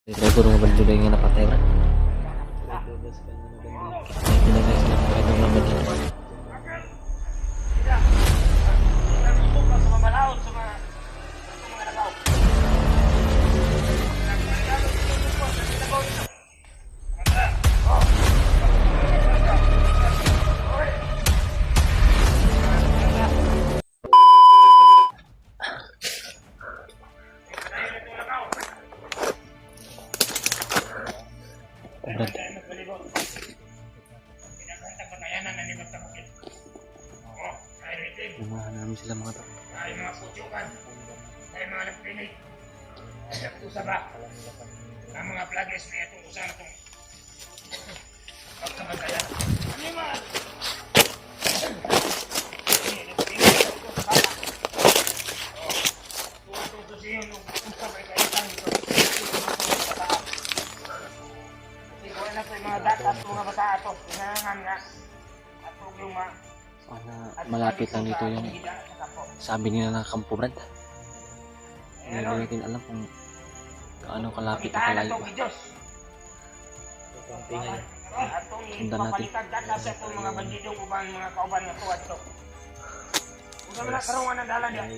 Driver nga bandido nga napatay ba? May pinagay sila ng driver nga bandido. Namahan namin sila mga to. Ay mga putyukan, ay mga nagpinig, ay nagtusa ba? Ang mga plugins na itong usahan itong pagkamataya. Animal! Tuwa-tuto siya yung usap ay kaitang ito. Kasi kung ano po yung mga datat, mga bata ito, pinangan nga. At kung yung mga Malapit lang dito yung sabi nila ng Campo Brad. Hindi natin alam kung gaano kalapit o kalayo ba. Sundan natin. Sa itong mga bandidong uban, mga kauban na tuwad ito. Kung naman na karungan ng dalan yan.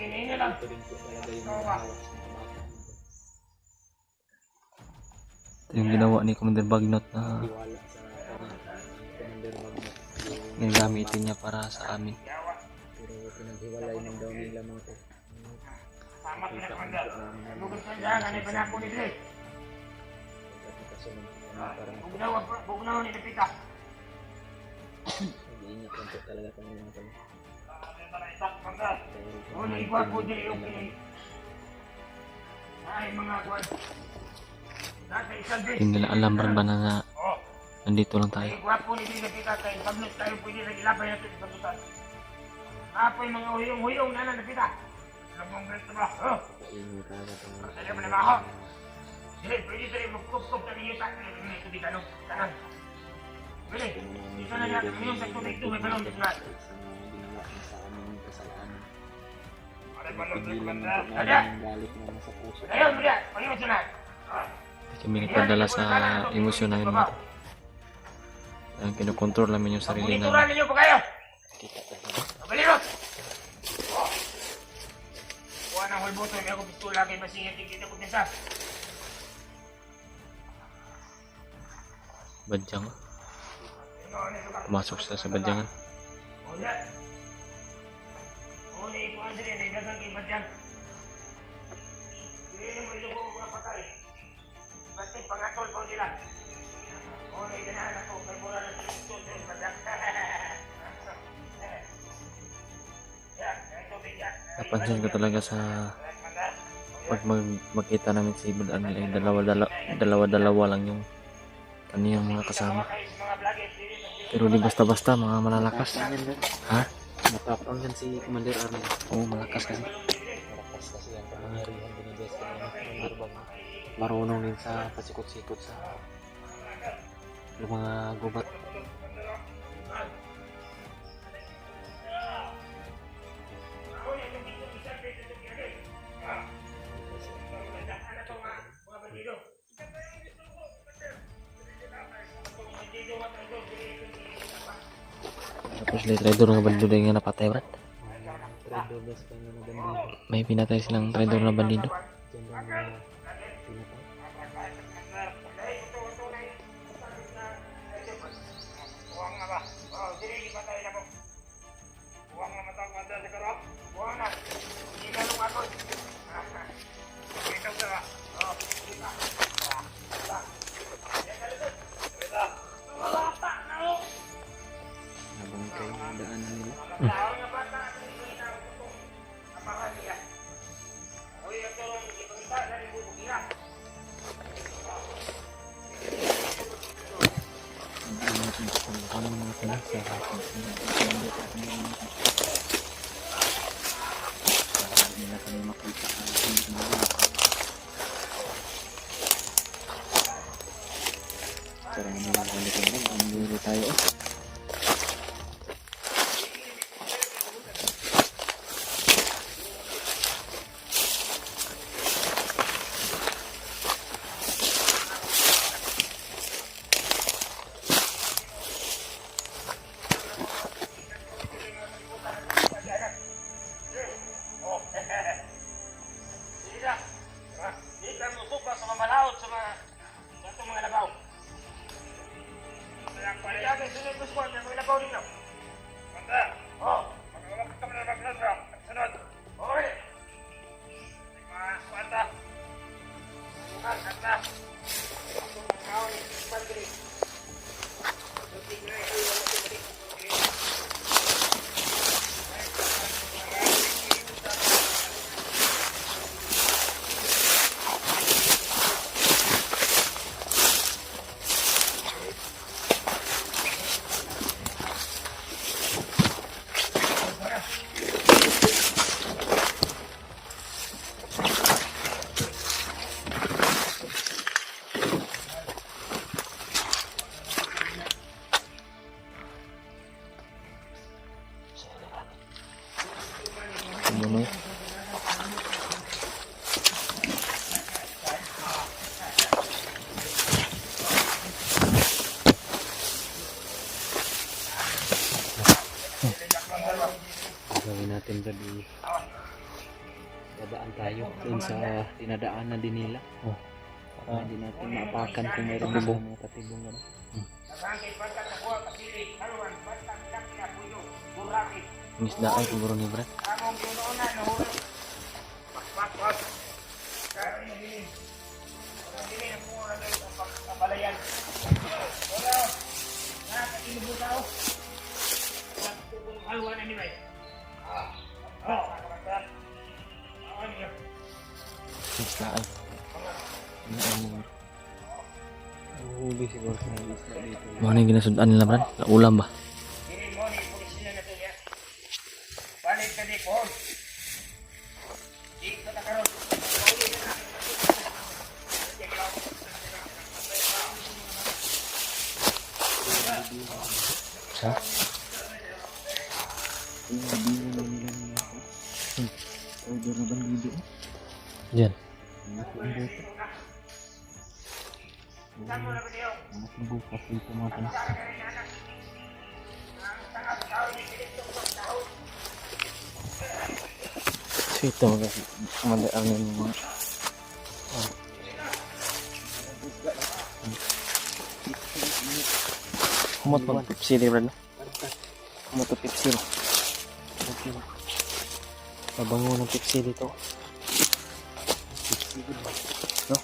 Ini lang. Ito yung ginawa ni Commander Bagnot na gagamitin niya para sa amin. Pero pinaghiwalay ng daw nila mga to. Tama ka na, Commander. Lugod ka dyan, ano yung panako ni Dre? Bugnaw ni Lupita. Mag-iingat lang po talaga kami mga to. Uli, igwapo dyan yung pinay. Ay, mga kwan. Hindi nila alam ba na nandito lang tayo. Igwapo ni Lupita tayo. Pagnos tayo pwede na ilabay natin sa pagkutan. Apoy mga huyong-huyong na Lupita. Alam mong ganito ba? Mag-iingat talaga kami. Sige mo na ba ako? Sige, pwede tayo magkup-kup na niyo sa may tubig ano? Kanan. Pwede. Dito na natin ngayon sa tubig ito. May balong dito na. Sa mga ginawa niya sa aming kasalanan. Aray balong dito Pigilan na. po namin ang galit na nasa puso. Ayun, Mulia. Pagin mo na. Kami nagpadala sa emosyon namin mga to. Ang kinokontrol namin yung sarili Pagmunituran namin. ninyo pa kayo. Kita tayo. Kabalirot! Kuha ng hulboto. Hindi ako pistola kay masingit. Kita ko pinsa. Badyang. Pumasok sila sa badyangan. Mulia. Muli, ikuhan sila. Naidagang kay Badyang. Hindi mo ilo ko mga patay. Basta pangatol ko sila. Muli, ganahan ako. May mura na sinusun sa Badyang. Napansin ko talaga sa pag magkita namin si Badan nila yung dalawa-dalawa lang yung kaniyang mga kasama. Pero di basta-basta mga malalakas. Ha? Matapang yan si Commander Armin. Oo, malakas kasi. Malakas kasi ang kamangyarihan binibes ka ng Commander Bag. Marunong din sa pasikot-sikot sa yung mga gubat. Tapos traidor nga bandido nga napatay Brad. Traidor ba sa kanya na bandido? May pinatay silang traidor na bandido. Diyan lang na pinatay. Buwang na ba? Oo, dili ba tayo na po? Buwang na matang manda sa karap? Buwang na. Hindi na nung ako. Ikaw ka ba? Oo, kita. Kita. Kita. Bata na o! Habang kayo ang daanan nila. Mga bata na ito. Aparan niya. Uy, ito natin Brad, babaan tayo doon sa dinadaanan din nila. Oh. Para hindi natin maapakan kung mayroon sa mga katibong ano. Nagangkit pagkat sa buwan, pasili, haluan, basta bilang pinapuyo, burakit. Misda ay siguro ni Brad. Among ginuunan, nahulog. Pak. Kaya nabilin. Nabilin ang mga nagay sa pagkabalayan. Wala. Nakakatinubo tao. Nagtutong haluan na ni May. Misda ay. Ano ang Huli siguro sa mga isla dito. mga yung ginasudaan nila Brad? Ulam ba? Dili mo ni pulisina na to niya. Balik ka di pohon. Di ka na karon. Mauli ka na. Sa? Diyan. Kamu na ba niyo? Bukas dito mga tanong. So ito mga mandaan yung mga kumot mag Pepsi di Brad. Kumot to Pepsi. Mabango ng Pepsi dito. No?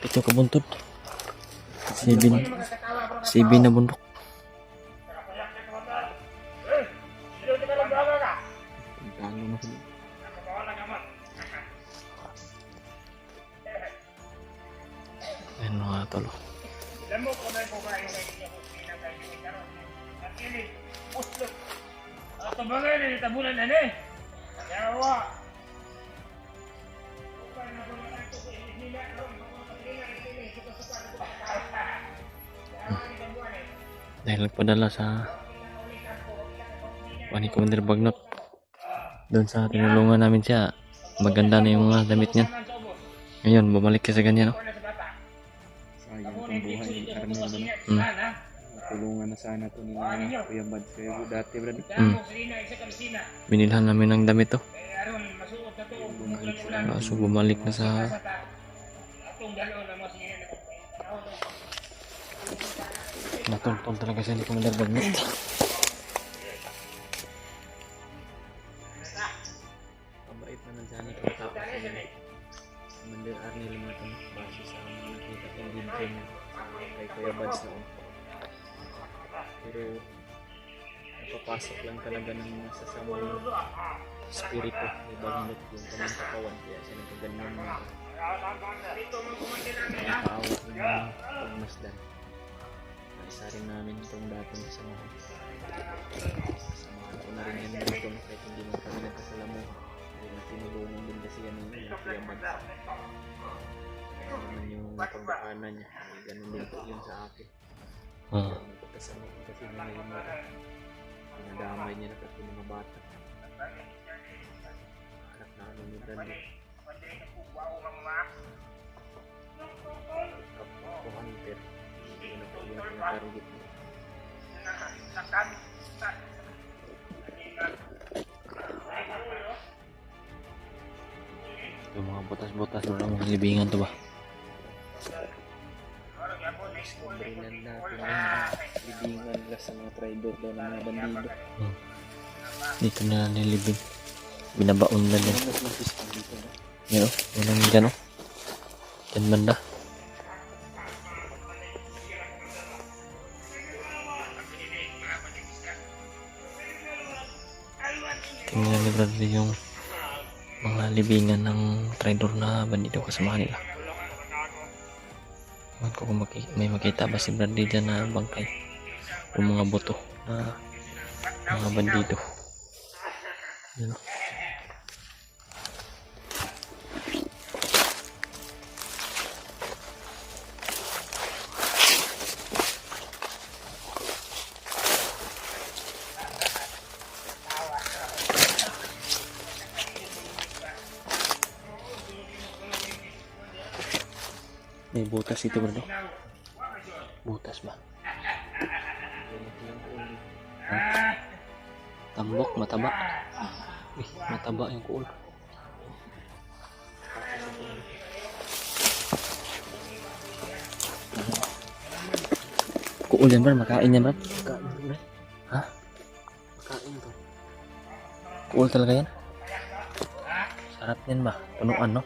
Ito kabuntod. Sibin na bundok. Ayan mga tolo. Alam mo kung may kumain na hindi ako pinagay yung karon. At ini, puslot. Ato ba nga na tabunan na ni? Yawa. Dahil nagpadala sa Wani Commander Bagnot doon sa tinulungan namin siya, maganda na yung mga damit niya. Ngayon bumalik ka sa ganyan, no? Sayang itong buhay ni Arnel ba no? Mm. Tulungan na sana to nila Kuya Bad kaya dati Brad. Binilhan namin ng damit to. Bumalik sila. Kaso bumalik na sa natuntun talaga siya ni Commander Bagnot. Mabait naman sana kung tapos ni Commander Arnel mga tanong base sa mga nakita kong video niya kay Kuya Bads noon. Pero napapasok lang talaga ng sasamang spirito ni Bagnot yung kanyang katawan kaya siya nagkaganyan mga nakaawa ng mga pagmasdan. Isa rin namin itong dating kasamahan. Kasamahan ko na rin yan dito kahit hindi man kami nagkasalamuha. Hindi tinulungan din kasi yan yung Kuya Bads. Kaya naman yung pagdaanan niya. Ganun din po yun sa akin. Kasama ko kasi na ngayon mga pinadamay niya na kasi mga bata. Anak namin ni Brandon. Kapwa hunter. Hindi na po yung target niya. yung mga butas-butas wala mga libingan to ba? Sabihin natin yung libingan nila sa mga traidor daw ng mga bandido. Dito na nilibing. Binabaon na din. Mas mag-fiscal dito no? Yan o. Yan ang dyan o. Dyan banda. nila ni Bradley yung mga libingan ng traidor na bandido kasama nila. Ewan ko kung may makita ba si Bradley dyan na bangkay o mga buto na mga bandido. Yun. May butas ito bro. Butas ba? Ha? Tambok, mataba. Mataba yung kuul. Kuul yan bro, makain yan bro. Ha? Makain to. Kuul talaga yan? Sarap yan ba? Punuan no?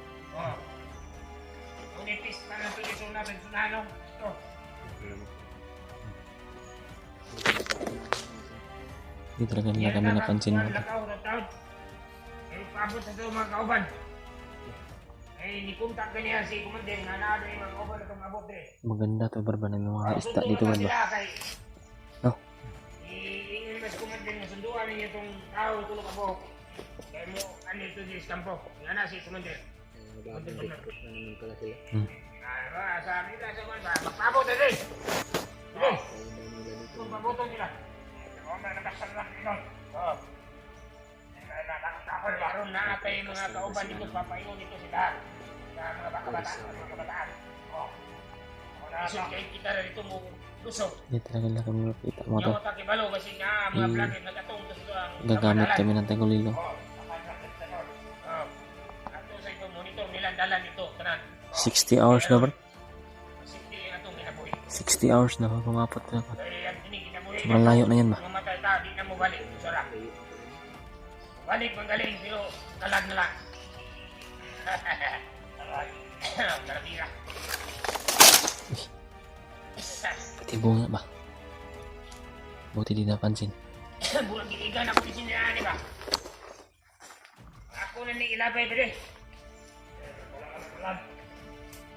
Unipis pa lang ito natin sunanong. Ito. Hindi talaga nila kami napansin mo. Lakaw na taon. Ay paabot sa ito mga kauban. Ay nikuntak ganyan si Commander nga naada yung mga kauban na itong abot eh. Maganda to barba ng mga isda dito ba? No? Iingin mas Commander nga sunduan ninyo itong tao tulog ako. Kaya mo ano ito si Iskampo. Nga na si Commander. Nag-recruit na naman pala sila. Sa nila sa mga magpabot na rin. Sige. Kaya daw nila dito. Magpaboto nila. Ako na nakasal na ito. Oo. Karon na kay mga kauban dito papaingon dito sila sa mga kabataan. Oh. Isod kay kita na dito mo gusto. Hindi talaga nila kami makita mo to. Yung takibalo kasi nga mga vlogger nagatong to sila ang Gagamit kami ng tagulilo. Ato sa ito monitor nilang dalan dito tanan. 60 hours na bro. Sige atong kinabuhi. 60 hours na kung apat na ako. Kaya yan ini kinabuhi. Sobrang layo na yan ba? Mga matay ta di na mo balik. Sarap. Balik magaling pero kalag na lang. Karabira. Pati bunga ba? Buti di napansin. Bulang giligan ako di siniraan ba? Ako na ni ilabay ba rin?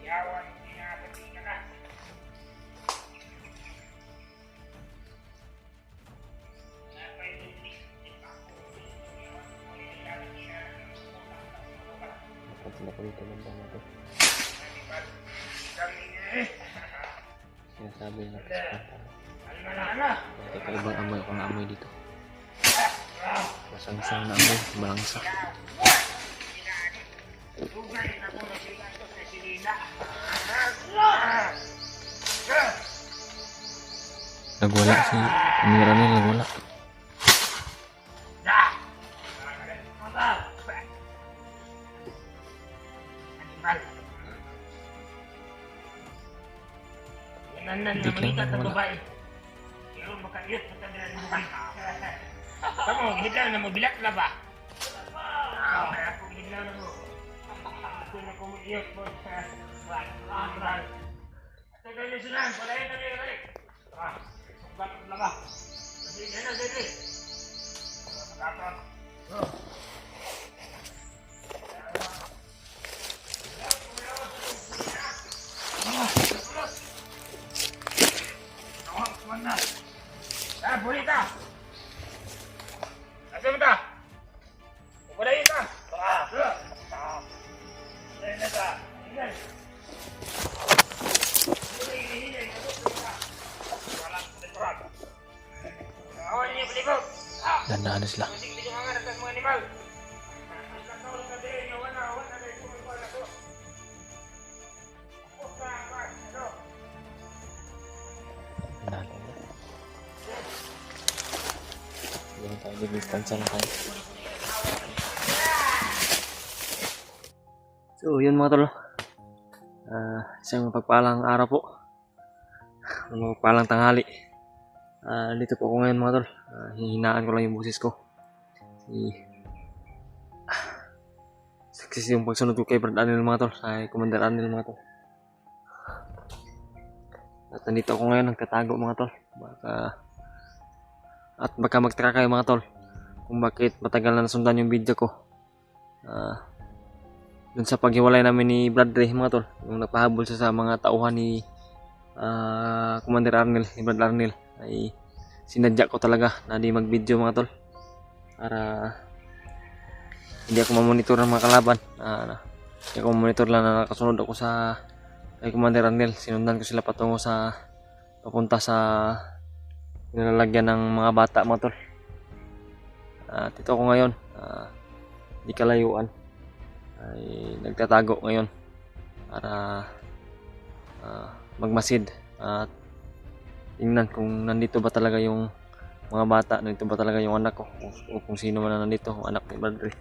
Yawan, pinapatikan na. Napansin ako dito ng dama to. Sinasabi na may kakaibang amoy akong naamoy dito. Masangsang na amoy, malangsa. Nagwala si Mira nila, nagwala. Nanan na manikat na babae. Pero makayot na tabi na bukan. Kamu, hidlang na mo, bilak na ba? Ako hidlang na mo. Ako na kumiyot mo. Ito na yung sunan, palayan na nila balik. Sukat na ba? Sabi niya na, Zedri. Magkakot. Boleh tak? Ada tak? Boleh tak? Boleh tak? Awalnya beli kok. Dandahan na sila. Dandahan na. Hindi tayo distansya na tayo. So yun mga tol. Isang mapagpalang araw po. Mapagpalang tanghali. Dito po ako ngayon mga tol. Hihinaan ko lang yung boses ko. Success yung pagsunod ko kay Brad Anil mga tol. Kay Commander Anil mga tol. At nandito ako ngayon nagtatago mga tol. Baka magtaka kayo mga tol. kung bakit matagal na nasundan yung video ko. Dun sa paghiwalay namin ni Bradley mga tol, yung nagpahabol siya sa mga tauhan ni Commander Arnel, ni Brad Arnel, ay sinadya ko talaga na di mag-video mga tol para hindi ako mamonitor ng mga kalaban. Hindi ako mamonitor lang na nakasunod ako sa kay Commander Arnel. Sinundan ko sila patungo sa papunta sa nilalagyan ng mga bata mga tol. At ito ako ngayon, di kalayuan, ay nagtatago ngayon para magmasid at tingnan kung nandito ba talaga yung mga bata, nandito ba talaga yung anak ko, o kung sino man na nandito, anak ni Bradley.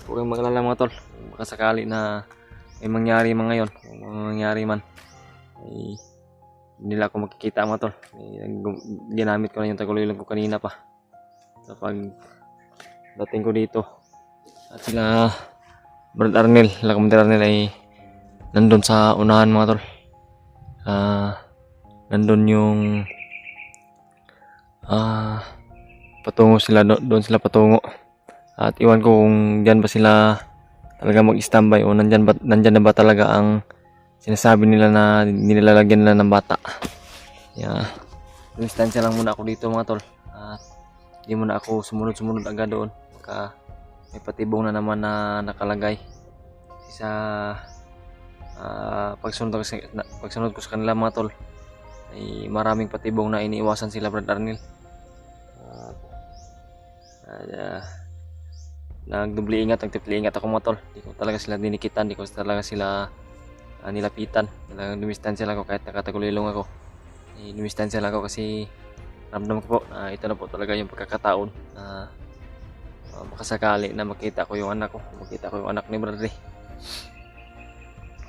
Huwag kayong magalala mga tol, baka sakali na may mangyari man ngayon, o mangyari man, ay hindi nila ako makikita mga tol. Ginamit ko na yung tagulilong ko kanina pa sa pag dating ko dito. At sila Brad Arnel, sila Commander Arnel ay nandun sa unahan mga tol. Nandun yung patungo sila, doon sila patungo. At iwan ko kung dyan ba sila talaga mag-standby o nandyan na ba talaga ang sinasabi nila na nilalagyan nila ng bata. Distansya lang muna ako dito mga tol. At hindi muna ako sumunod agad doon. Baka may patibong na naman na nakalagay. Sa pagsunod ko sa kanila mga tol, ay maraming patibong na iniiwasan sila Brad Arnel. Nagdubli ingat ako mga tol. Hindi ko talaga sila dinikitan, hindi ko talaga sila nilapitan. Talagang dumistansya lang ako kahit nakatagulilong ako. Dumistansya lang ako kasi ramdam ko po na ito na po talaga yung pagkakataon na makasakali na makita ko yung anak ko, makita ko yung anak ni Bradley.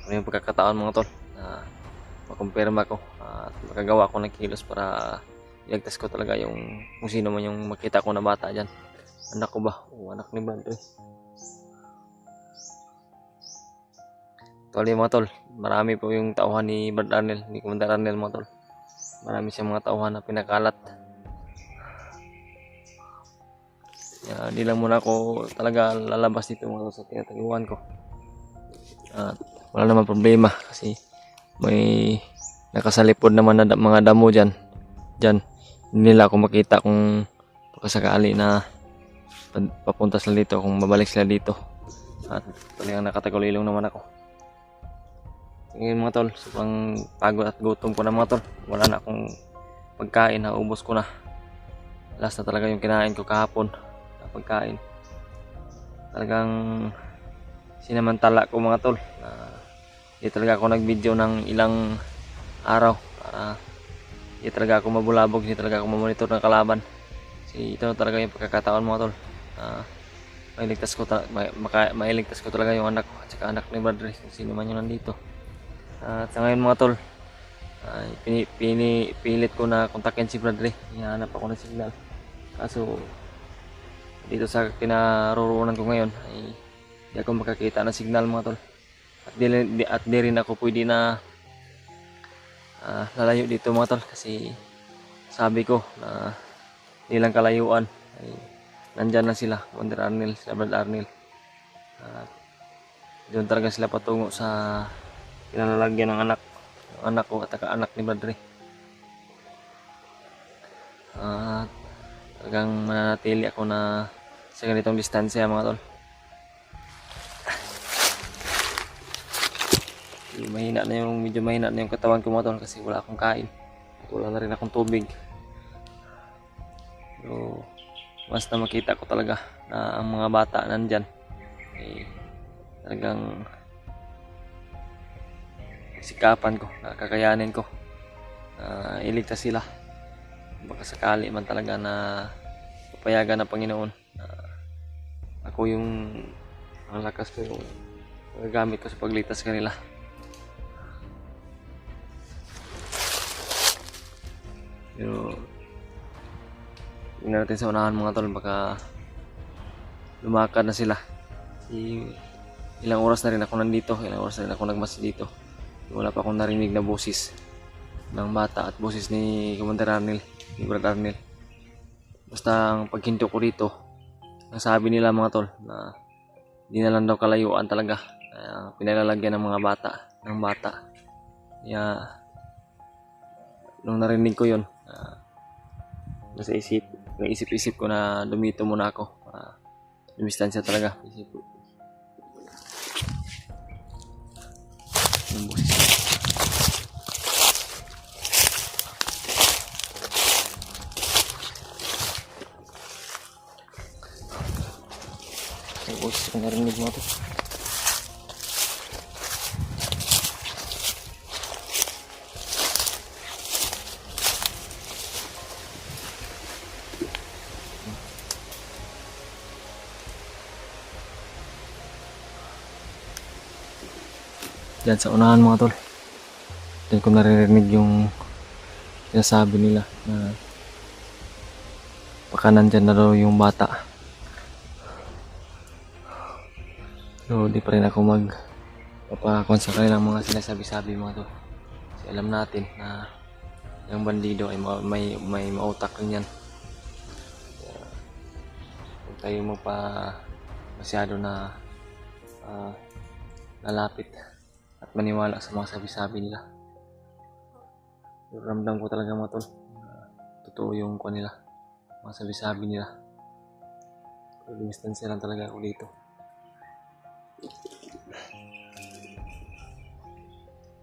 Ano yung pagkakataon mga tol na makumpirma ko at makagawa ko ng kilos para iligtas ko talaga yung kung sino man yung makita ko na bata dyan. Anak ko ba? O anak ni Bradley. Actually mga tol, marami po yung tauhan ni Brad Arnel, ni Commander Arnel mga tol. Marami siyang mga tauhan na pinakalat. Di lang muna ako talaga lalabas dito mga tol sa tinataguan ko. At wala naman problema kasi may nakasalipod naman na mga damo dyan. Hindi nila ako makita kung pagkasakali na papunta sila dito, kung babalik sila dito. At talagang nakatagulilong naman ako. Ngayon mga tol, sobrang pagod at gutom ko na mga tol. Wala na akong pagkain, naubos ko na. Last na talaga yung kinain ko kahapon na pagkain. Talagang sinamantala ko mga tol. Hindi talaga ako nag-video ng ilang araw para hindi talaga ako mabulabog, hindi talaga ako mamonitor ng kalaban. Kasi ito na talaga yung pagkakataon mga tol. Mailigtas ko talaga yung anak ko at saka anak ni Bradley, kung sino man yung nandito. At sa ngayon mga tol, pilit ko na kontakin si Bradley. Hinahanap ako ng signal. Kaso dito sa kinaroroonan ko ngayon ay hindi ako makakita ng signal mga tol. At di rin ako pwede na lalayo dito mga tol. Kasi sabi ko na nilang kalayuan ay nandyan lang sila, Commander Arnel, sila Brad Arnel. Doon talaga sila patungo sa kinalalagyan ng anak ko at anak ni Bradley. Talagang mananatili ako na sa ganitong distansya mga tol. Medyo mahina na yung katawan ko mga tol kasi wala akong kain at wala na rin akong tubig. So basta makita ko talaga na ang mga bata nandyan, talagang sikapan ko, kakayanin ko iligtas sila. Baka sakali man talaga na papayagan ng Panginoon, ako yung ang lakas ko yung gagamit ko sa pagligtas kanila. Pero tingnan natin sa unahan mga tol, baka lumakad na sila. Ilang oras na rin ako nandito, ilang oras na rin ako nagmasid dito. Wala pa akong narinig na boses ng bata at boses ni Commander Arnel, ni Brad Arnel. Basta ang paghinto ko dito, ang sabi nila mga tol na di na lang daw kalayuan talaga. Pinalalagyan ng mga bata, ng bata. Kaya nung narinig ko yun, naisip-isip ko na dumito muna ako. Dumistansya talaga. Isip ko. Yung boses. Yung boses ko narinig mo ito. Diyan sa unahan mga tol. Diyan ko naririnig yung sinasabi nila na baka nandyan na daw yung bata. So di pa rin ako magpapakon sa kanilang mga sinasabi-sabi mga tol. Kasi alam natin na yung bandido ay may mautak rin yan. Huwag tayo masyado na lalapit at maniwala sa mga sabi-sabi nila. Ramdam ko talaga mga tol, totoo yung nila, mga sabi-sabi nila. Pero distansya lang talaga ako dito.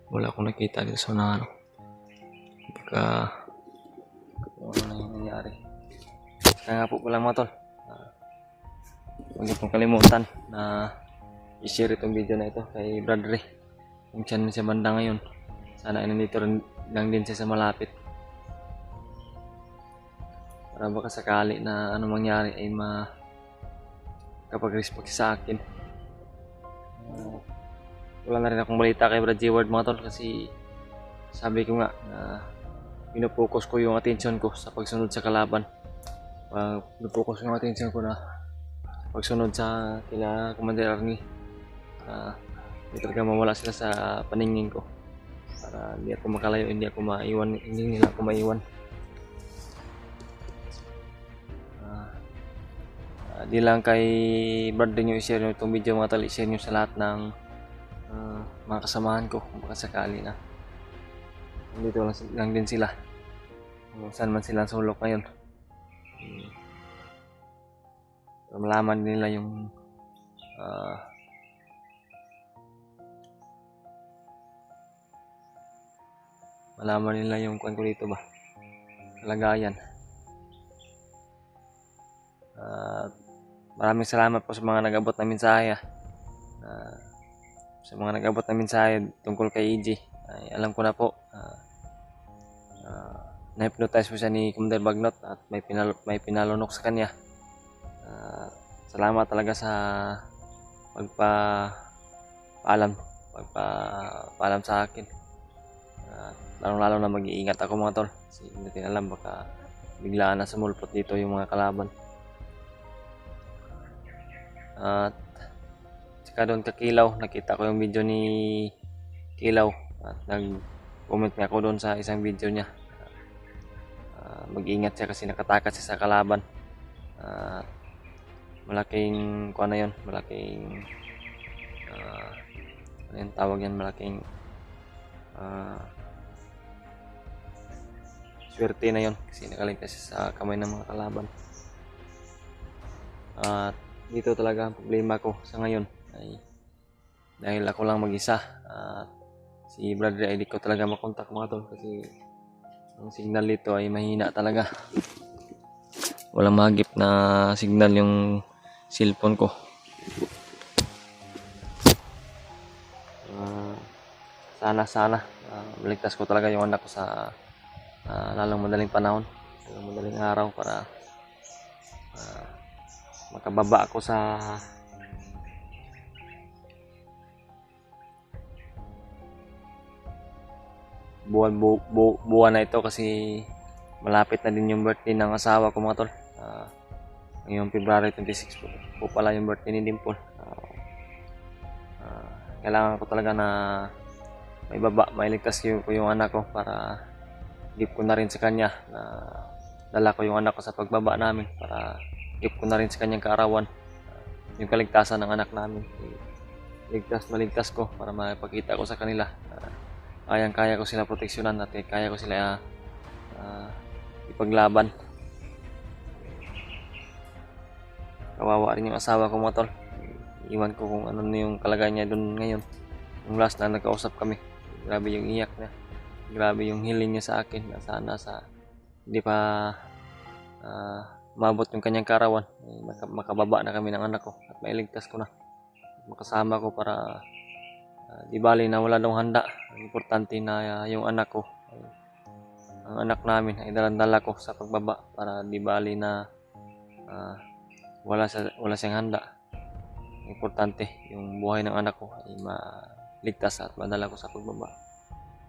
Wala akong nakita dito sa unahan. Baka ano na yung nangyari. Kaya nga po pala mga tol, huwag niyo pong kalimutan na i-share itong video na ito kay Brad Ray. Kung siya sa banda ngayon, sana ay nandito rin lang din siya sa malapit. Para baka sakali na ano mangyari ay kapag-respect sa akin. Wala na rin akong balita kay Brad J. Ward mga tol kasi sabi ko nga na pinupokus ko yung attention ko sa pagsunod sa kalaban. Pinupokus yung attention ko na pagsunod sa kila Commander Arnie. Hindi talaga mawala sila sa paningin ko para hindi ako makalayo, hindi nila ako maiwan. Di lang kay Brad din yung i-share nyo itong video mga tol, i-share nyo sa lahat ng mga kasamahan ko kung baka sakali na dito lang din sila kung saan man sila sulok ngayon. Para malaman nila yung malaman nila yung kwan ko dito ba, kalagayan. Maraming salamat po sa mga nag-abot na mensahe. Sa mga nag-abot na mensahe tungkol kay EJ. Ay, alam ko na po. Na-hypnotize po siya ni Commander Bagnot at may pinalunok sa kanya. Salamat talaga sa pagpaalam sa akin. Lalo na mag-iingat ako mga tol kasi hindi natin alam baka biglaan na sumulpot dito yung mga kalaban. At saka doon ka Kilaw, nakita ko yung video ni Kilaw at nag-comment nga ako doon sa isang video niya. Mag-iingat siya kasi nakatakas siya sa kalaban. Malaking kuha na yun, malaking ano yung tawag yan, malaking swerte na yon kasi nakaligtas siya sa kamay ng mga kalaban. At dito talaga ang problema ko sa ngayon ay dahil ako lang mag-isa at si brother ay di ko talaga makontak mga tol kasi ang signal dito ay mahina talaga. Walang mahagip na signal yung cellphone ko. Sana maligtas ko talaga yung anak ko sa lalong madaling panahon, lalong madaling araw para makababa ako sa buwan na ito kasi malapit na din yung birthday ng asawa ko mga tol. Ngayong February 26 po pala yung birthday ni Dimple. Kailangan ko talaga na mailigtas ko yung anak ko para give ko na rin sa kanya na dala ko yung anak ko sa pagbaba namin para gift ko na rin sa kanyang kaarawan yung kaligtasan ng anak namin. Maligtas ko para mapakita ko sa kanila kayang-kaya ko sila proteksyonan at kaya ko sila ipaglaban. Kawawa rin yung asawa ko mga tol. Iwan ko kung ano na yung kalagayan niya doon ngayon. Yung last na nagkausap kami, grabe yung iyak niya, grabe yung hiling niya sa akin na sana hindi pa mabot yung kanyang karawan, makababa na kami ng anak ko at mailigtas ko na, makasama ko para di bali na wala daw handa. Ang importante na yung anak ko, ang anak namin ay dalandala ko sa pagbaba para di bali na wala siyang handa. Importante yung buhay ng anak ko ay maligtas at madala ko sa pagbaba.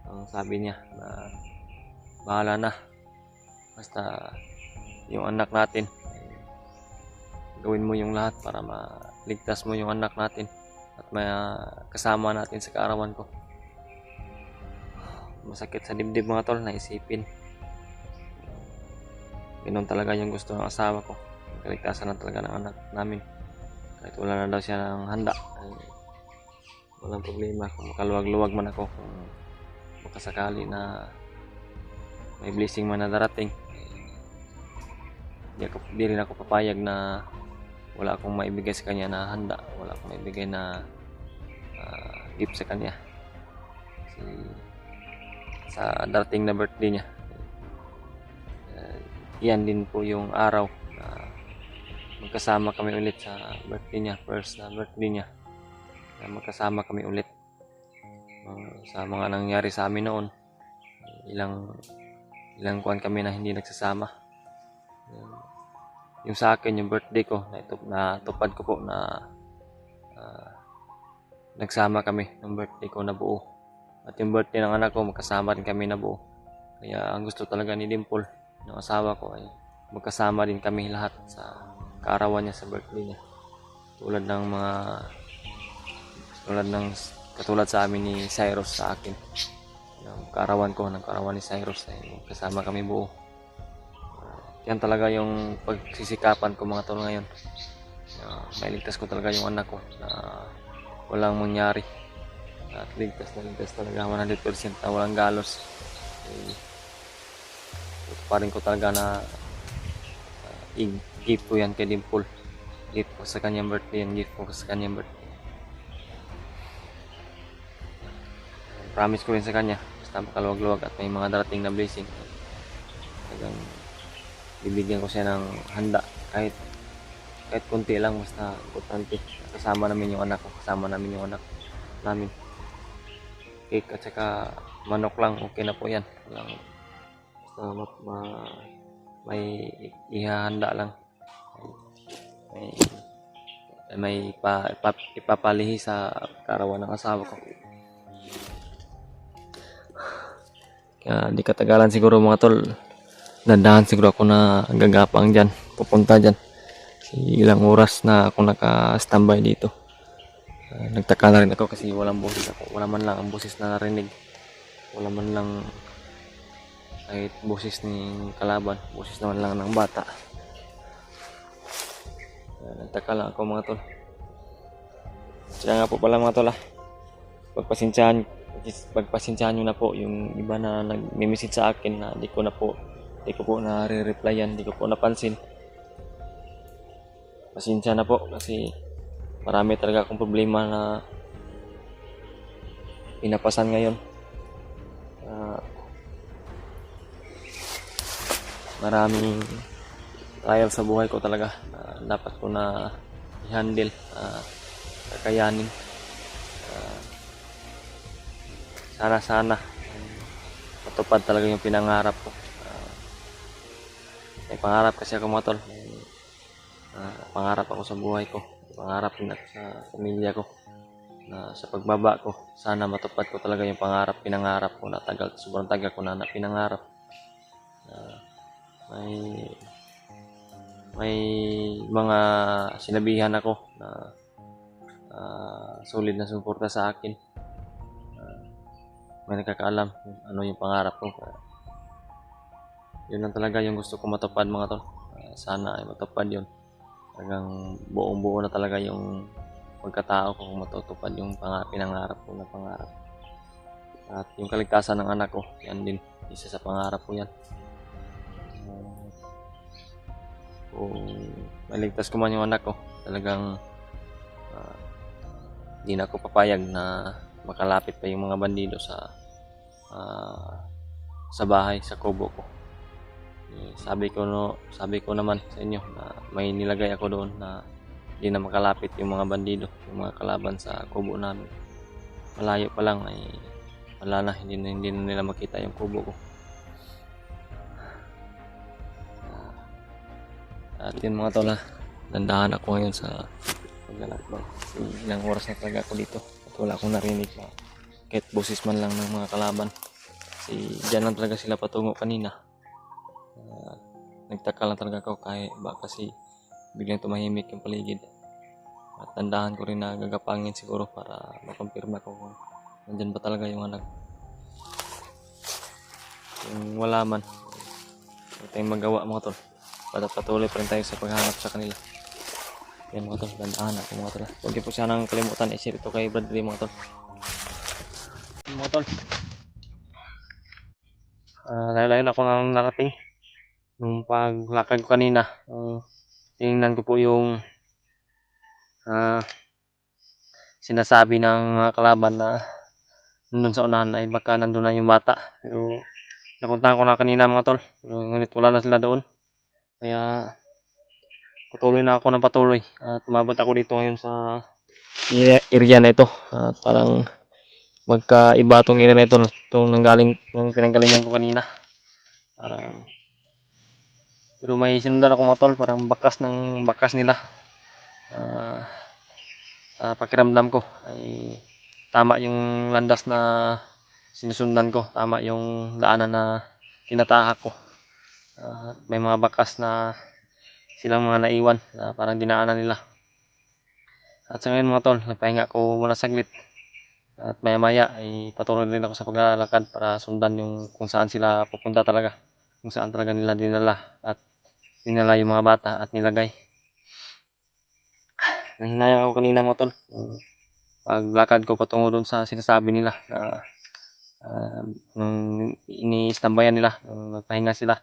Ang sabi niya na bahala na, basta yung anak natin, gawin mo yung lahat para maligtas mo yung anak natin at kasama natin sa kaarawan ko. Masakit sa dibdib mga tol na isipin. Ganoon talaga yung gusto ng asawa ko, kaligtasan na talaga ng anak namin. Kahit wala na daw siya ng handa, ay walang problema kung makaluwag-luwag man ako, kung makasakali na may blessing man na darating. Di rin ako papayag na wala akong maibigay sa kanya na handa, wala akong maibigay na gift sa kanya. Kasi sa darating na birthday niya, yan din po yung araw na magkasama kami ulit sa birthday niya, first na birthday niya. Magkasama kami ulit sa mga nangyari sa amin noon. Ilang kuwan kami na hindi nagsasama. Yung sa akin, yung birthday ko, natupad ko po na nagsama kami ng birthday ko na buo. At yung birthday ng anak ko, magkasama rin kami na buo. Kaya ang gusto talaga ni Dimple, ng asawa ko, ay magkasama din kami lahat sa kaarawan niya sa birthday niya. Katulad sa amin ni Cyrus sa akin. Yung kaarawan ko, ng kaarawan ni Cyrus, ay kasama kami buo. Yan talaga yung pagsisikapan ko mga tol ngayon. Mailigtas ko talaga yung anak ko na walang mangyari. At ligtas talaga 100% na walang galos. Pa rin ko talaga na i-gift ko yan kay Dimple. Gift ko sa kanyang birthday, gift ko sa kanyang birthday. Promise ko rin sa kanya, basta makaluwag-luwag at may mga darating na blessing, talagang bibigyan ko siya ng handa, kahit konti lang, basta importante kasama namin yung anak ko, kasama namin yung anak namin. Cake at saka manok lang, okay na po yan. Basta may ihahanda lang, may ipapalihi sa kaarawan ng asawa ko. Kaya di katagalan siguro mga tol, dandahan siguro ako na gagapang dyan, pupunta dyan. Ilang oras na ako naka-standby dito. Nagtaka na rin ako kasi walang boses ako, wala man lang ang boses na narinig, wala man lang kahit boses ng kalaban, boses naman lang ng bata. Nagtaka lang ako mga tol. Kaya nga po pala mga tol, pagpasensyahan nyo na po yung iba na nag-message sa akin na di ko po na-replyan, di ko po napansin. Pasensya na po kasi marami talaga akong problema na pinapasan ngayon. Maraming trial sa buhay ko talaga, dapat ko na i-handle, kakayanin. Sana matupad talaga yung pinangarap ko. May pangarap kasi ako mga tol. Pangarap ako sa buhay ko, pangarap din ako sa pamilya ko, na sa pagbaba ko sana matupad ko talaga yung pinangarap ko na sobrang tagal ko na pinangarap. May mga sinabihan ako na solid na suporta sa akin. May nakakaalam kung ano yung pangarap ko. Yun lang talaga yung gusto ko matupad mga tol. Sana ay matupad yun. Talagang buong buo na talaga yung pagkatao ko kung matutupad yung pinangarap ko na pangarap. At yung kaligtasan ng anak ko, yan din, isa sa pangarap ko yan. Kung maligtas ko man yung anak ko, talagang di na ako papayag na makalapit pa yung mga bandido sa bahay, sa kubo ko. Sabi ko naman sa inyo na may nilagay ako doon na di na makalapit yung mga bandido, yung mga kalaban sa kubo namin. Malayo pa lang ay wala na, hindi na nila makita yung kubo ko. At yun mga tol, dandahan ako ngayon sa paglalakbay. Ilang oras na talaga ako dito at wala akong narinig na kahit boses man lang ng mga kalaban. Kasi dyan lang talaga sila patungo kanina. Nagtaka lang talaga ako kasi biglang tumahimik yung paligid. At dandahan ko rin na gagapangin siguro para makumpirma ko kung nandyan ba talaga yung anak. Kung wala man, wala tayong magawa mga tol. Patuloy pa rin tayo sa paghanap sa kanila. Yan mga tol, dandahan ako mga tol. Huwag niyo po sanang kalimutan i-share ito kay Bradley mga tol. Mga tol, layo-layo na ako nang narating. Nung paglakad ko kanina, tingnan ko po yung sinasabi ng mga kalaban na nandun sa unahan ay baka nandun na yung bata. Pero napuntahan ko na kanina mga tol, ngunit wala na sila doon. Kaya patuloy na ako ng patuloy at umabot ako dito ngayon sa area na ito. At parang magkaiba itong area na ito itong pinanggalingan ko kanina. Pero may sinundan ako mga tol, parang bakas nila. Pakiramdam ko ay tama yung landas na sinusundan ko, tama yung daanan na tinatahak ko. May mga bakas na silang mga naiwan na parang dinaanan nila. At sa ngayon mga tol, nagpahinga ko muna saglit. At maya maya ay patuloy din ako sa paglalakad para sundan yung kung saan sila pupunta talaga. Kung saan talaga nila dinala yung mga bata at nilagay. Nahinaya ako kanina mga tol. Paglakad ko patungo doon sa sinasabi nila na nung ini-stambayan nila, nung nagpahinga sila.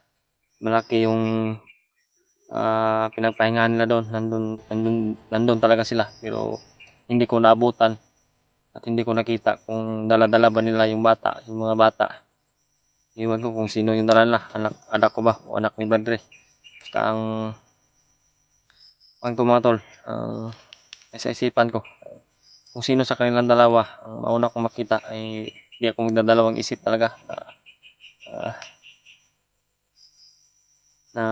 Malaki yung pinagpahingahan nila doon. Nandun talaga sila. Pero hindi ko naabutan at hindi ko nakita kung dala-dala ba nila yung mga bata. Iwan ko kung sino yung dala nila. Anak ko ba o anak ni Bradley. Basta ang mga tol, sa isipan ko kung sino sa kanilang dalawa ang mauna kong makita ay hindi ako magdadalawang isip talaga na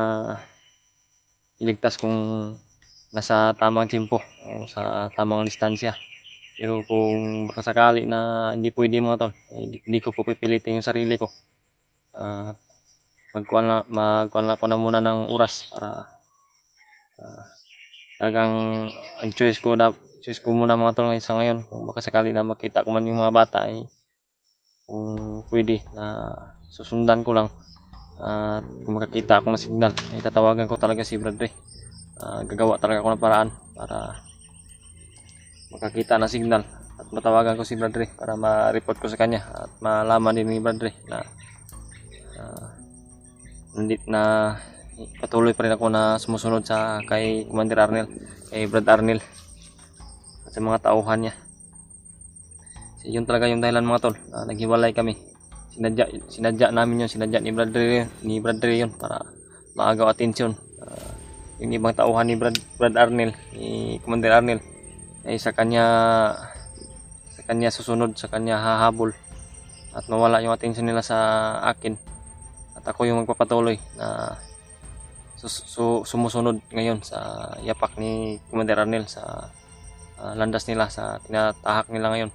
iligtas kung nasa tamang tempo o sa tamang distansya. Pero kung baka sakali na hindi pwede mga tol, hindi ko po pipilitin yung sarili ko. Magkuhan na ko na muna ng oras para talagang ang choice ko muna mga tol sa ngayon. Kung baka sakali na makita ko man yung mga bata ay kung pwede na susundan ko lang. Kung makakita ako ng signal ay tatawagan ko talaga si Bradley. Gagawa talaga ako ng paraan para makakita ng signal at matawagan ko si Bradley para ma-report ko sa kanya at malaman din ni Bradley na patuloy pa rin ako na sumusunod kay Commander Arnel, kay Brad Arnel at sa mga tauhan niya. So, yun talaga yung dahilan mga tol, naghiwalay kami. Sinadya namin yun, sinadya ni Bradley yun para maagaw atensyon. Yung ibang tauhan ni Brad Arnel, ni Commander Arnel ay sa kanya susunod, sa kanya hahabol at mawala yung atensyon nila sa akin. At ako yung magpapatuloy na sumusunod ngayon sa yapak ni Commander Arnel sa landas nila, sa tinatahak nila ngayon.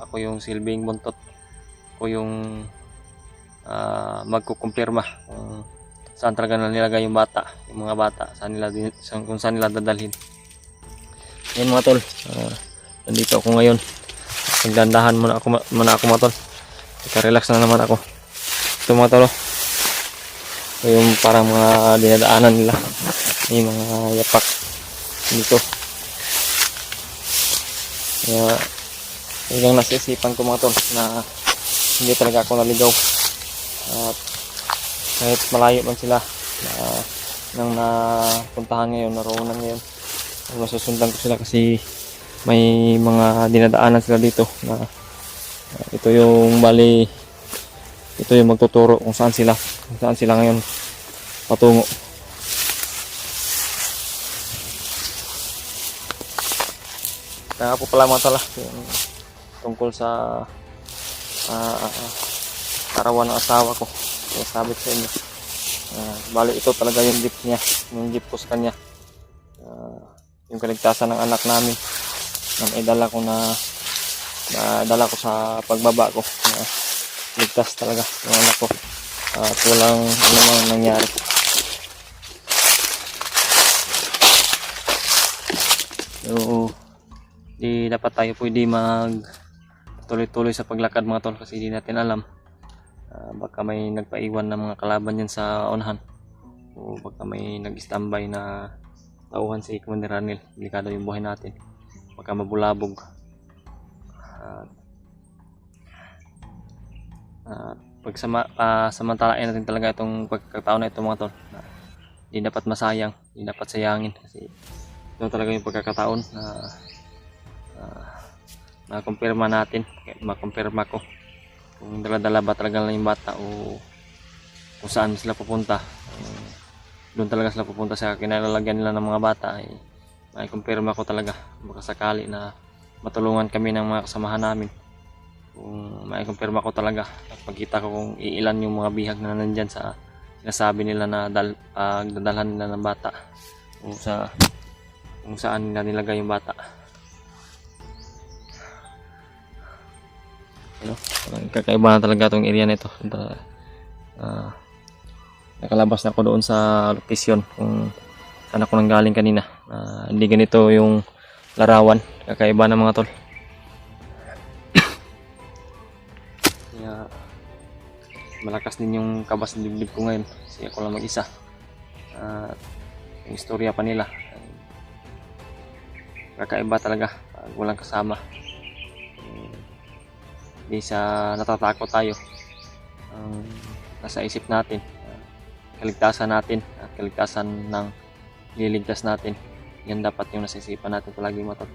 Ako yung silbing buntot. Ako yung magkukumpirma kung saan talaga nilagay yung mga bata, kung saan nila dadalhin. Yan mga tol, nandito ako ngayon. Nagdandahan muna ako mga tol. Relax na naman ako. Ito mga tol, Ito yung parang mga dinadaanan nila. May mga yapak dito. Kaya hanggang nasa isipan ko mga tol na hindi talaga ako naligaw. At kahit malayo man sila nang napuntahan ngayon, naroonan ngayon, masusundan ko sila kasi may mga dinadaanan sila dito na ito yung bali, ito yung magtuturo kung saan sila ngayon patungo. Kaya po pala mga tala yung tungkol sa karawan ng asawa ko, kaya sabi ko sa inyo, bali ito talaga yung jeep niya, yung jeep ko sa kanya, yung kaligtasan ng anak namin na idala ko dala ko sa pagbaba ko, ligtas talaga yung anak ko at walang anumang nangyari. So di dapat tayo pwede tuloy-tuloy sa paglakad mga tol kasi di natin alam, baka may nagpaiwan ng mga kalaban yan sa unahan o baka may nag-standby na tauhan si Commander Ranil. Delikado yung buhay natin, baka mabulabog. Samantalain natin talaga itong pagkakataon na ito mga tol. Di dapat masayang, di dapat sayangin kasi ito talaga yung pagkakataon na makumpirma natin, makumpirma ko kung dala-dala ba talaga lang yung bata o kung saan sila pupunta. Doon talaga sila pupunta sa kinalalagyan nila ng mga bata, ay makumpirma ko talaga, baka sakali na matulungan kami ng mga kasamahan namin. Kung maikumpirma ko talaga at pagkita ko kung iilan yung mga bihag na nandyan sa sinasabi nila na dadalhan nila ng bata o kung saan nila nilagay yung bata. Kakaiba na talaga itong area na ito. Nakalabas na ako doon sa location kung saan ako nanggaling kanina. Hindi ganito yung larawan, kakaiba na mga tol. Kaya malakas din yung kabas ng dibdib ko ngayon kasi ako lang mag-isa. Yung istorya pa nila kakaiba talaga pag walang kasama. Di sa natatakot tayo, nasa isip natin, kaligtasan natin at kaligtasan ng liligtas natin, yan dapat yung nasa isipan natin palagi mga tol.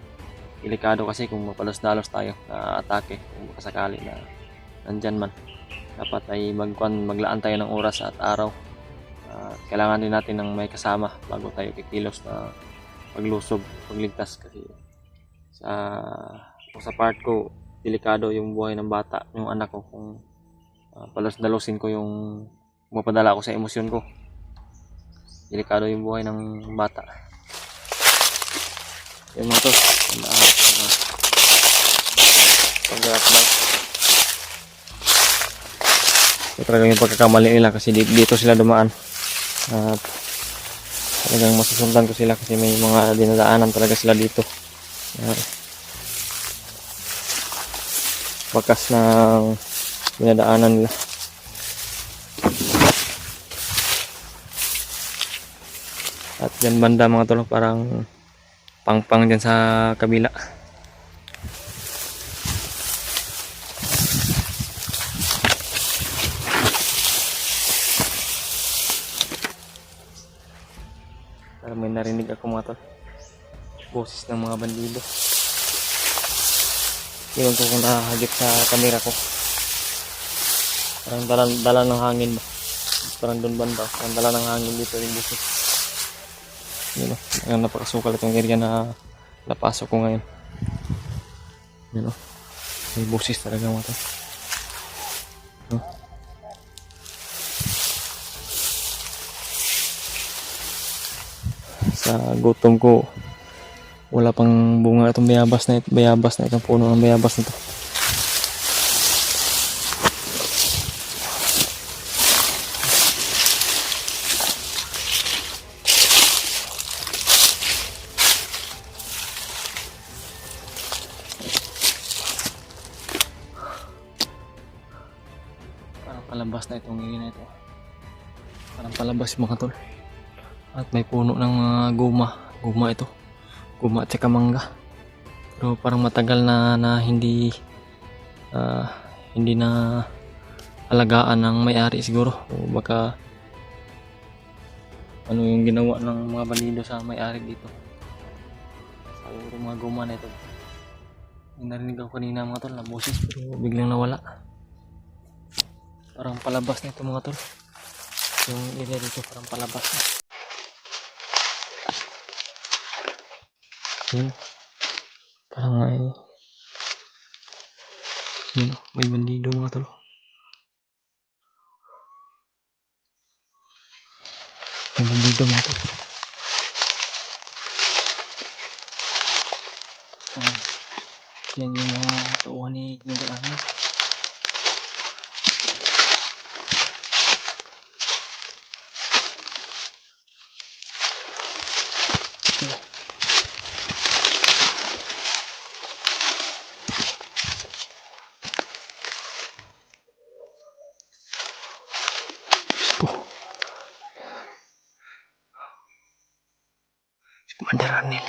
Delikado kasi kung mapalos-dalos tayo na atake, kung makasakali na nandyan man, dapat ay maglaan tayo ng oras at araw. Kailangan din natin ng may kasama bago tayo kikilos na paglusob, pagligtas kasi sa part ko delikado yung buhay ng bata, yung anak ko, kung palos-dalosin ko yung mapadala ko sa emosyon ko. Delikado yung buhay ng bata. Yung mga to, ito talaga yung pagkakamali nila kasi dito sila dumaan at talagang masusundan ko sila kasi may mga dinadaanan talaga sila dito. Bakas ng dinadaanan nila. At dyan banda mga tol, parang pang dyan sa kabila. Parang may narinig ako mga tol, boses ng mga bandido. Iwan ko kung nakahagip sa kamera ko. Parang dala ng hangin ba? Parang doon banda, parang dala ng hangin dito yung boses. Yun o, napakasukal itong area na napasok ko ngayon. Yun o, may boses talaga mga to. Sa gutom ko, wala pang bunga itong bayabas na itong puno ng bayabas na ito. Parang palabas na itong area na ito. Parang palabas mga tol. At may puno ng mga guma. Guma ito. Guma at saka mangga. Pero parang matagal na hindi na alagaan ng may-ari siguro. O baka ano yung ginawa ng mga bandido sa may-ari dito. Siguro mga guma na ito. Yung narinig ako kanina mga tol na boses pero biglang nawala. Parang palabas na ito mga tol. Yung area dito parang palabas na. Yun. Parang yun, may bandido mga tol. May bandido mga tol. Yan yung mga tauhan ni Ginagaano. Commander Arnel.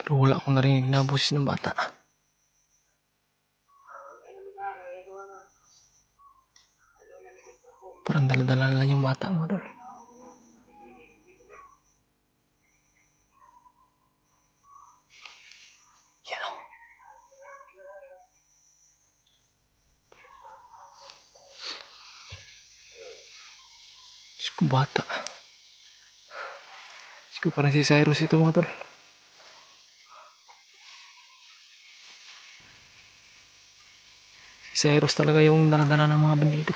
Pero wala akong narinig na boses ng bata. Parang dala-dala lang yung bata mo doon. Yan o. Diyos ko bata. Diyos ko parang si Cyrus ito mga tol. Si Cyrus talaga yung dala-dala ng mga bandido.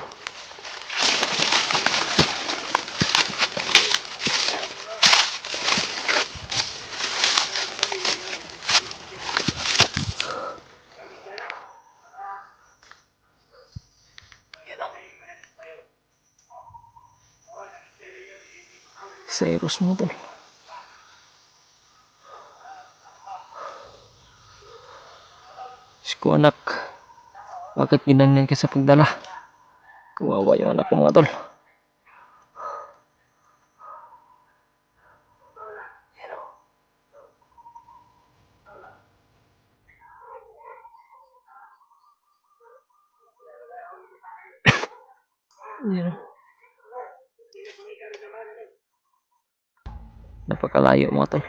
Cyrus mo tol. Diyos ko anak. Bakit ginanyan ka sa pagdala? Kawawa yung anak ko mga tol. Yan o. Napakalayo mga tol.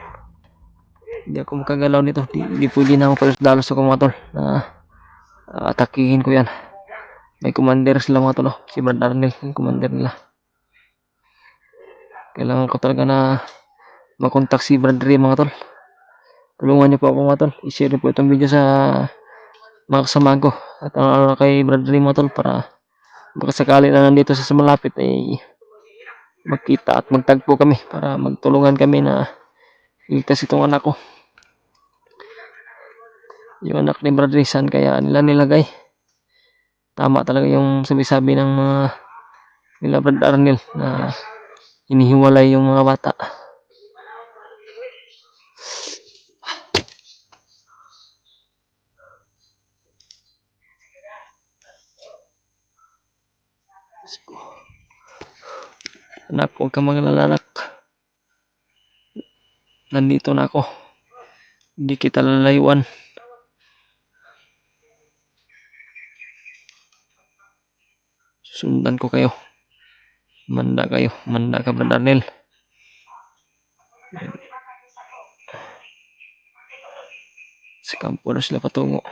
Hindi ako makagalaw nito. Di pwede na ako dalos ako mga tol. Na atakihin ko yan. May commander sila mga tol. Si Brad Arnel, yung commander nila. Kailangan ko talaga na makontak si Brad Ray mga tol. Tulungan niyo po ako mga tol. I-share niyo po itong video sa mga kasama ko. At kay Brad Ray mga tol para baka sakali na nandito sa malapit ay magkita at magtagpo kami para magtulungan kami na iligtas itong anak ko. Yung anak ni Brad Ray, saan kaya nila nilagay? Tama talaga yung sabi-sabi ng mga nila Brad Arnel na hinihiwalay yung mga bata. Anak, huwag kang magalala anak. Nandito na ako. Hindi kita lalayuan. Sundan ko kayo. Manda kayo. Manda ka Brad Arnel. Sa kampo na sila patungo.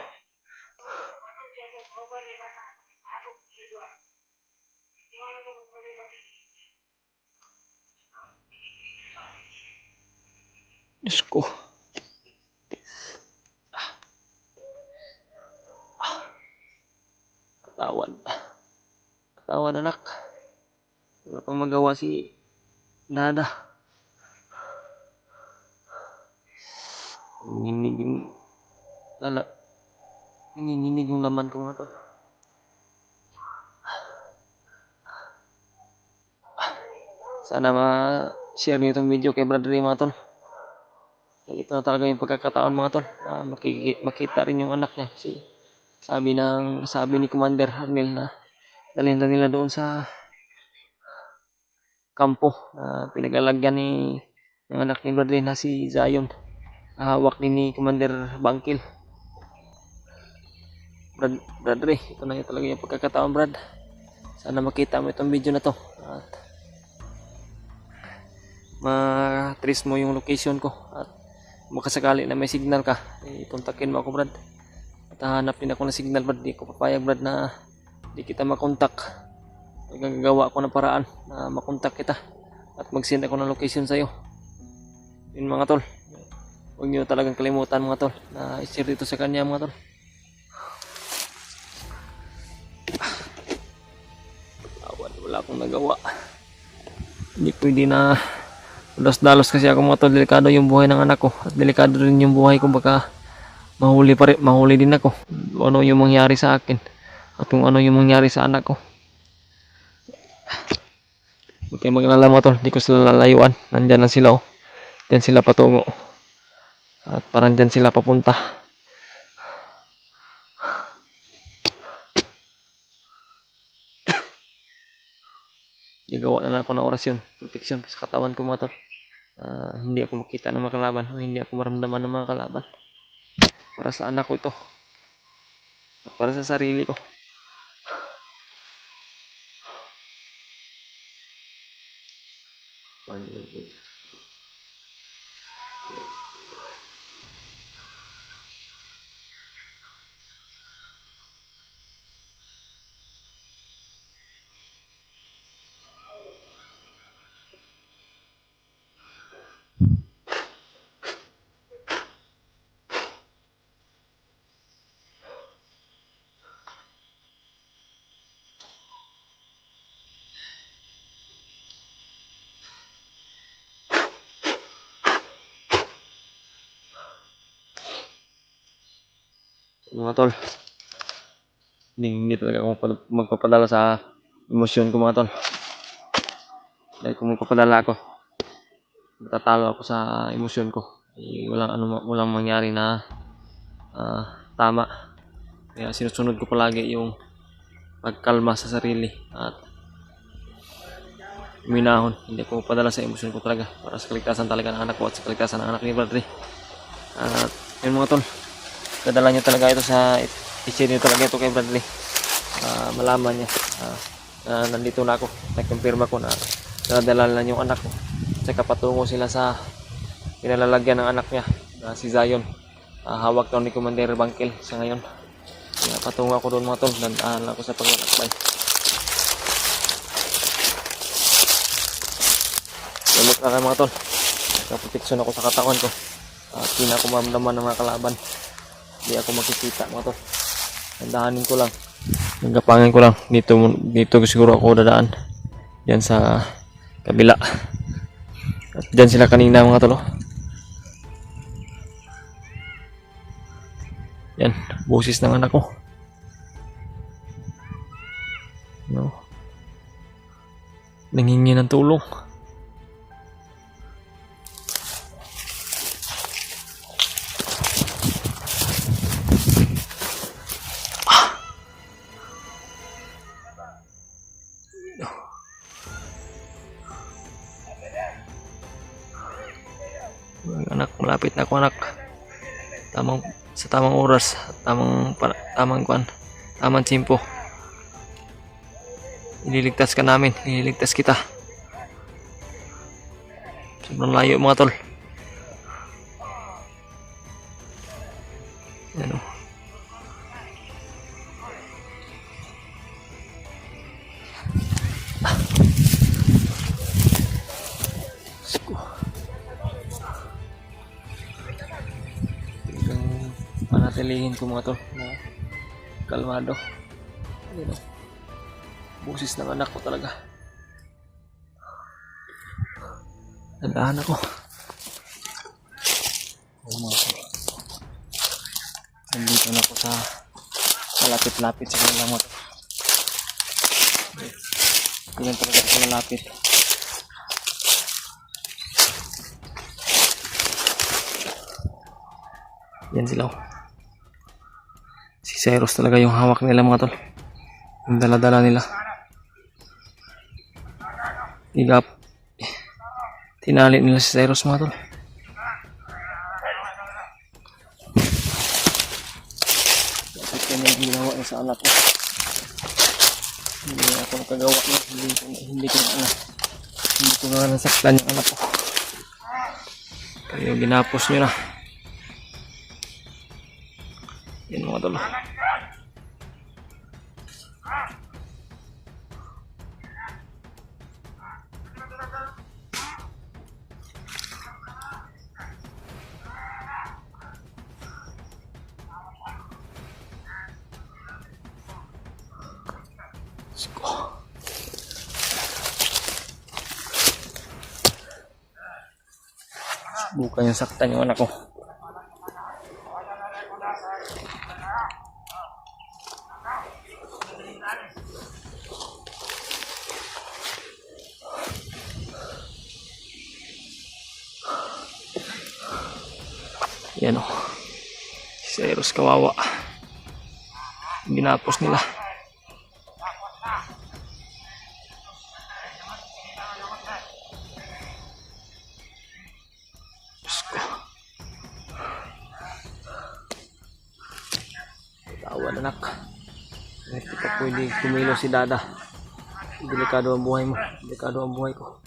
Diyos ko. Katawan. Katawan anak. Wala pang magawa si Dada. Nanginginig yung nanginginig yung laman ko nga to. Sana ma-share niyo itong video kay Brad Ray mga tol. Ito na talaga yung pagkakataon mga tol. Makita rin yung anak niya. Kasi sabi ni Commander Arnel na dalhin na nila doon sa kampo na pinaglalagyan ni ng anak ni Brad na si Zion. Hawak din ni Commander Bangkil. Brad Ray, ito na yung talaga yung pagkakataon, Brad. Sana makita mo itong video na to at ma-trace mo yung location ko at makasakali na may signal ka, ipuntakin mo ako, Brad. At hahanap din ako ng signal, Brad. Di ko papayag, Brad, na di kita makontak. Gagawa ako ng paraan na makontak kita at mag-send ako ng location sa'yo. Yun mga tol, huwag nyo talagang kalimutan mga tol na i-share dito sa kanya mga tol. Wala akong nagawa. Hindi pwede na dalos kasi ako mga tol. Delikado yung buhay ng anak ko at delikado rin yung buhay ko, baka mahuli din ako. Ano yung mangyari sa akin at kung ano yung mangyari sa anak ko. Huwag kayong mag-alala mga tol, di ko sila lalayuan. Nandyan lang sila, oh. Diyan sila patungo at parang diyan sila papunta. Gagawa na lang ako ng orasyon, protection sa katawan ko mga tol. Hindi ako makita ng mga kalaban o hindi ako maramdaman ng mga kalaban. Para sa anak ko ito at para sa sarili ko. Mga tol, hindi talaga ako magpapadala sa emosyon ko mga tol. Dahil kung magpapadala ako, matatalo ako sa emosyon ko. Walang mangyari na tama. Kaya sinusunod ko palagi yung pagkalma sa sarili at minahon. Hindi ko padala sa emosyon ko talaga para sa kaligtasan talaga ng anak ko at sa kaligtasan ng anak ni Brad Ray. At yun mga tol, dadala nyo talaga ito sa i-share nyo talaga ito kay Bradley. Malaman niya na nandito na ako. Nagkumpirma ko na nadala na yung anak ko. Tsaka patungo sila sa pinalalagyan ng anak niya na si Zion. Hawak daw ni Commander Bangkil sa ngayon. Kaya patungo ako doon mga tol. Dandaan ako sa paglalakbay. Gamot na kayo mga tol. Nakaproteksyon ako sa katawan ko. Hindi na ako mamdaman ng mga kalaban. Hindi ako makikita mga tol. Dandahanin ko lang. Nagkapangan ko lang. Dito siguro ako dadaan. Diyan sa kabila. At diyan sila kanina mga tol. Yan. Boses ng anak ko. No. Nanghingi ng tulong. Anak, malapit na ako anak. Sa tamang oras, tamang tiyempo. Ililigtas ka namin, ililigtas kita. Sobrang layo mga tol. Yan o. Panatilihin ko mga tol na kalmado. Ayun o. Boses ng anak ko talaga. Nandahan ako. Oh, mga tol. Nandito na ako sa malapit-lapit sa kanila mga tol. Ganyan talaga ako malapit. Yan sila oh. Si Cyrus talaga yung hawak nila mga tol. Yung dala-dala nila. Igap. Tinali nila si Cyrus mga tol. Dapat ko na ginawa niya sa anak ko. Hindi na ako nakagawa niya. Hindi ko nga nasaktan yung anak ko. Kaya ginapos nyo na. Yan mga tol. Let's go. Subukan yung saktan yung anak ko. Yan o. Si Cyrus kawawa. Ginapos nila. Diyos ko. Tawan anak. Hindi ka pwede kumilo si Dada. Delikado ang buhay mo. Delikado ang buhay ko.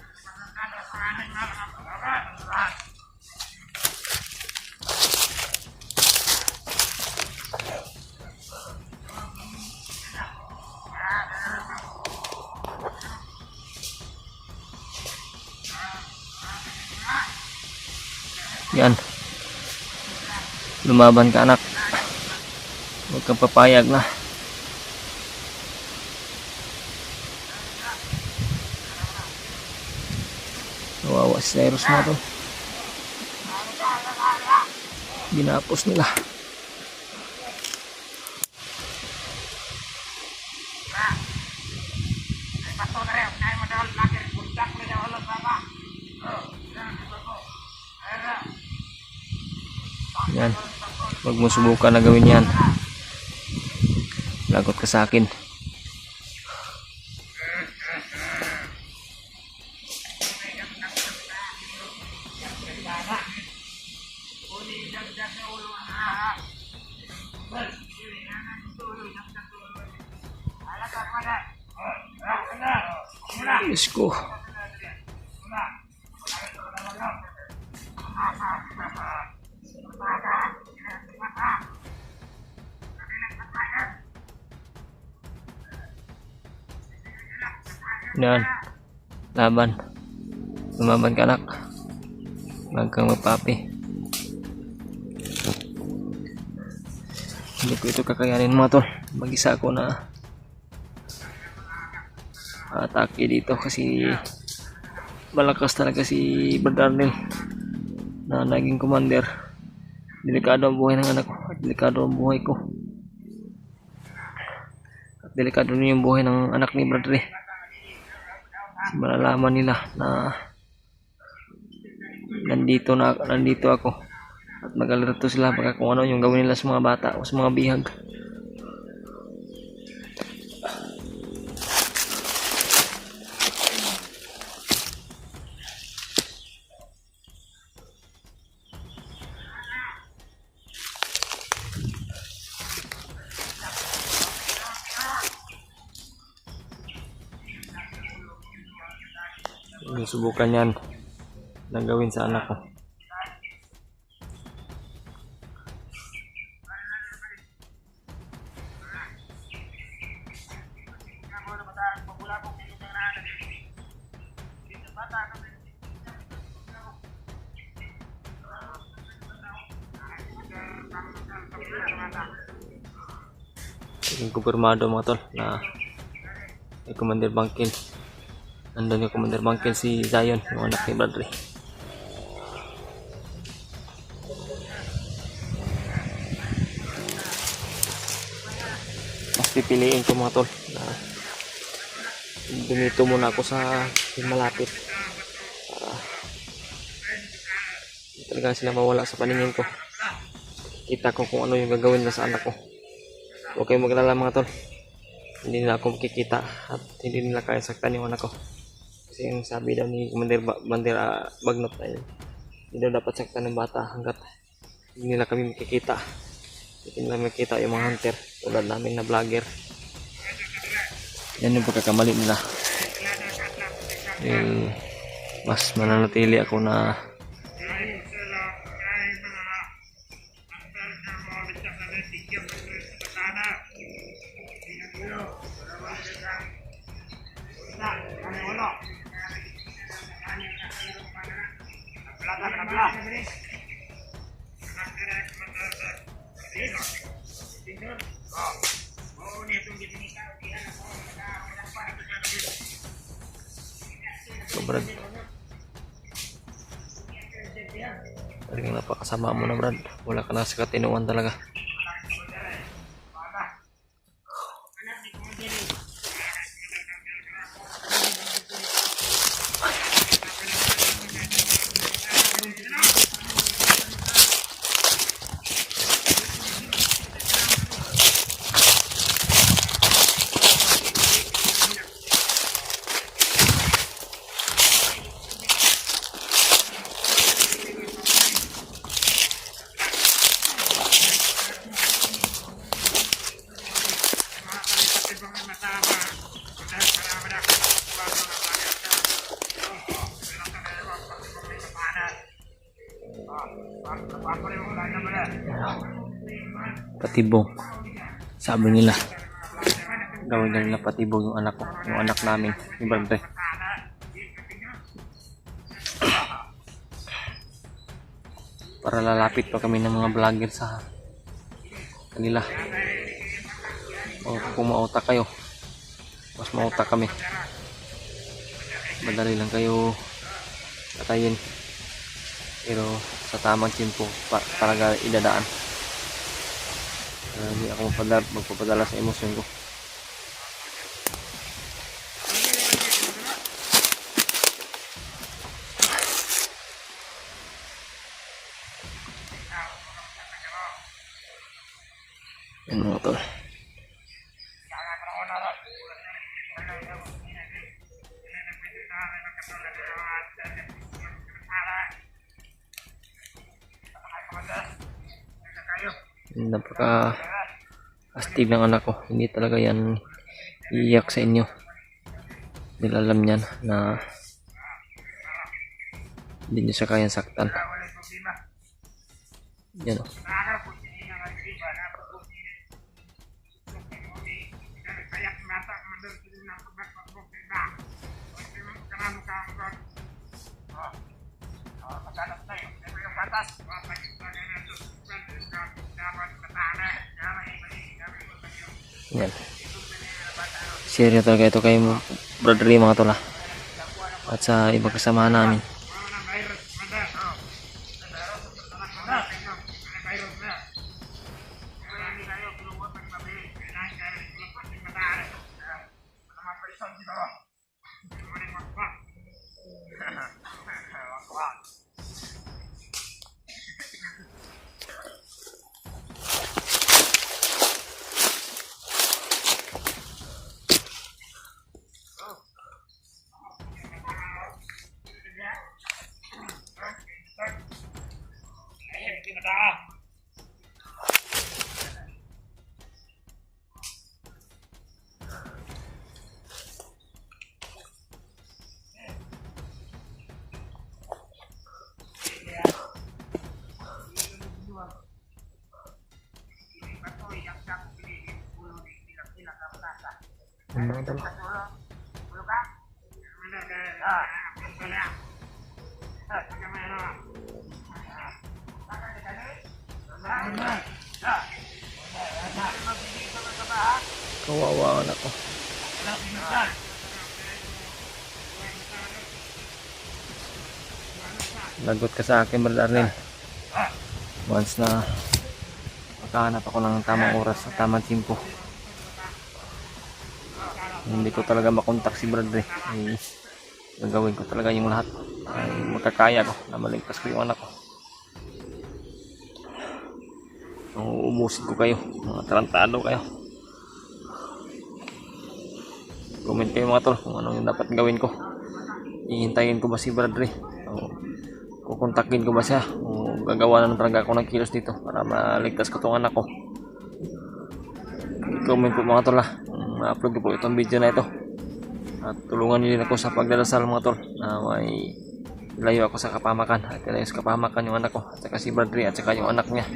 Yan. Lumaban ka anak. Huwag kang papayag na. Kawawa si Cyrus na to. Ginapos nila. Yan. Huwag mo subukan na gawin yan. Lagot ka sa akin. Diyos ko. Yan. Laban. Lumaban ka anak. Huwag kang magpapi. Hindi ko ito kakayanin mga tol. Mag-isa ako na atake dito kasi malakas talaga si Brad Arnel na naging commander. Delikado ang buhay ng anak ko at delikado ang buhay ko. At delikado rin yung buhay ng anak ni Bradley. Malalaman nila na nandito ako at mag-alerto sila baka kung ano yung gawin nila sa mga bata o sa mga bihag. Subukan yan na gawin sa anak ko. Yung kumpirmado mga tol na may Commander Bangkin. Nandun yung Commander Bangkin si Zion, yung anak ni Bradley. Mas pipiliin ko mga tol na dumito muna ako sa malapit para talaga sila mawala sa paningin ko. Kita ko kung ano yung gagawin na sa anak ko. Huwag kayong maglala mga tol. Hindi nila ako makikita at hindi nila kaya saktan yung anak ko. Kasi yung sabi daw ni Commander Bagnot ay hindi daw dapat saktan ng bata hanggat hindi nila kami makikita. Hindi nila makikita yung mga hunter tulad namin na vlogger. Yan yung pagkakamali nila. Mas mananatili ako na Brad. Talagang napakasama mo na, Brad. Wala ka na sa katinuan talaga. Patibong. Sabi nila gawin na nila patibong yung anak ko, yung anak namin, yung Brad. Para lalapit pa kami ng mga vlogger sa kanila. O kung mauta kayo, mas mauta kami. Madali lang kayo patayin. Pero sa tamang tiyempo talaga idadaan. Hindi ako magpapadala sa emosyon ko. Yan mga tol. Napaka astig ng anak ko. Hindi talaga yan iiyak sa inyo. Dahil alam niyan na hindi niyo siya kayang saktan. Yan o. Yan. Seryo talaga ito kay Brother Ray, mga tol, at sa ibang kasama namin. Kawawa anak ko. Lagot ka sa akin, Brother Arnel. Once na makahanap ako ng tamang oras at tamang tempo, hindi ko talaga makontak si Brother. Gagawin ko talaga yung lahat ay makakaya ko na maligtas ko yung anak ko. Umusin ko kayo, mga tarantado kayo. Comment kayo mga tol kung ano yung dapat gawin ko ihintayin ko ba si Bradley o kukontakin ko ba siya o gagawa na talaga ako ng kilos dito para maligtas ko tong anak ko. I-comment po mga tol, ma-upload ko po itong video na ito at tulungan niyo din ako sa pagdadasal mga tol na may ilayo ako sa kapamakan at ilayo sa kapamakan yung anak ko at saka si Bradley at saka yung anak niya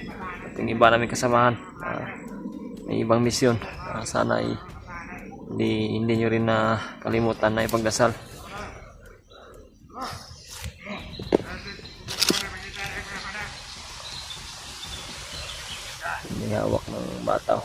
at yung iba namin kasamahan may ibang misyon. Sana hindi nyo rin na kalimutan na ipagdasal. May hawak ng bata.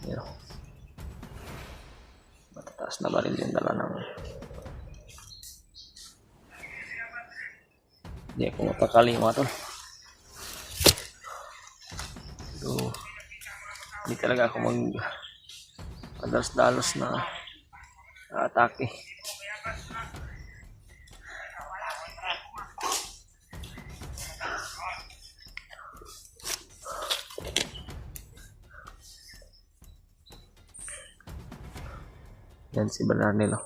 Yan. Matataas na baril yung dala ng hindi ako mapakali mga tol. So, hindi talaga ako padalos-dalos na atake. Yan si Bernardino.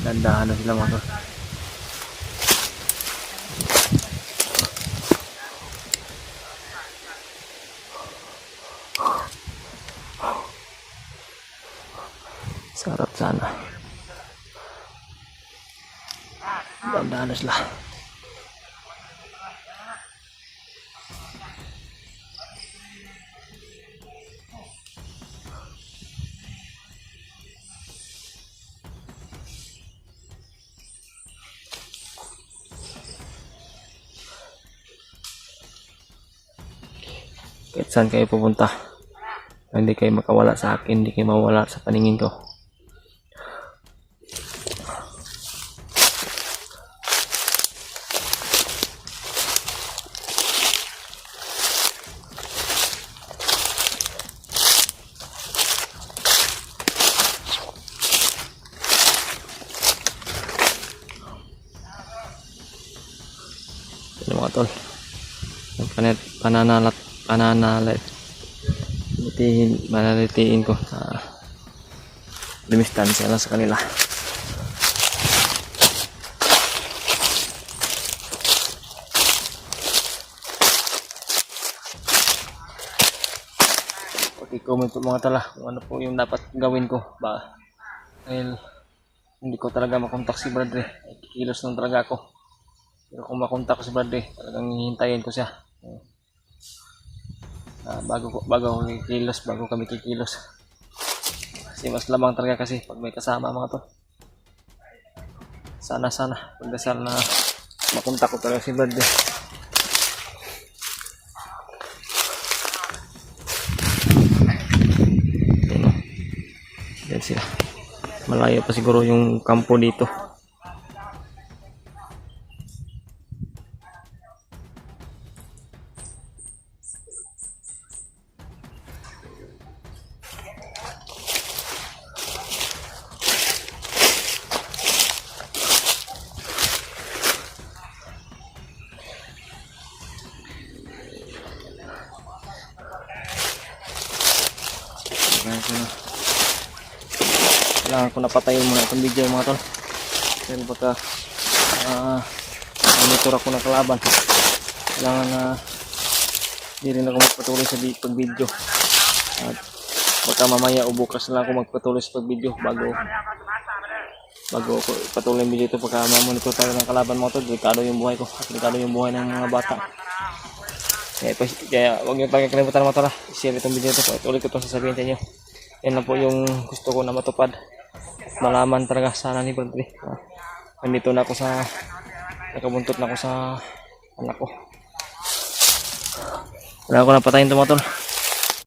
Dandahan na sila mga tol. Sarap sana. Dandahan na sila. Kahit saan kayo pupunta, hindi kayo makawala sa akin, hindi kayo mawala sa paningin ko. Ito mga tol, pananalitiin ko sa dumistansya lang sa kanila. I-comment po mga tala kung ano po yung dapat gawin ko ba, dahil hindi ko talaga makontak si Bradley. Kikilos lang talaga ako, pero kung makontak ko si Bradley talagang hihintayin ko siya. Bago kami kikilos kasi mas lamang talaga kasi pag may kasama mga to. Sana pagdasal na makontak ko talaga si Bradley. Yan sila, malayo pa siguro yung kampo dito. Kailangan ko napatayin muna itong video mga tol, pero baka monitor ako ng kalaban. Kailangan na hindi rin ako magpatuloy sa pag-video at baka mamaya o bukas lang ako magpatuloy sa pag-video bago ako patuloy yung video ito, pagka mamonitor tayo ng kalaban mo ito, delikado yung buhay ko at delikado yung buhay ng mga bata. Kaya huwag niyo pagkakalimutan mga tol, share itong video ito po. At ulit ko itong sasabihin sa inyo, yan lang po yung gusto ko na matupad, malaman talaga sana ni Bradley. Nandito na ako sa, nakabuntot na ako sa anak ko. Wala ko na patayin ito mga tol.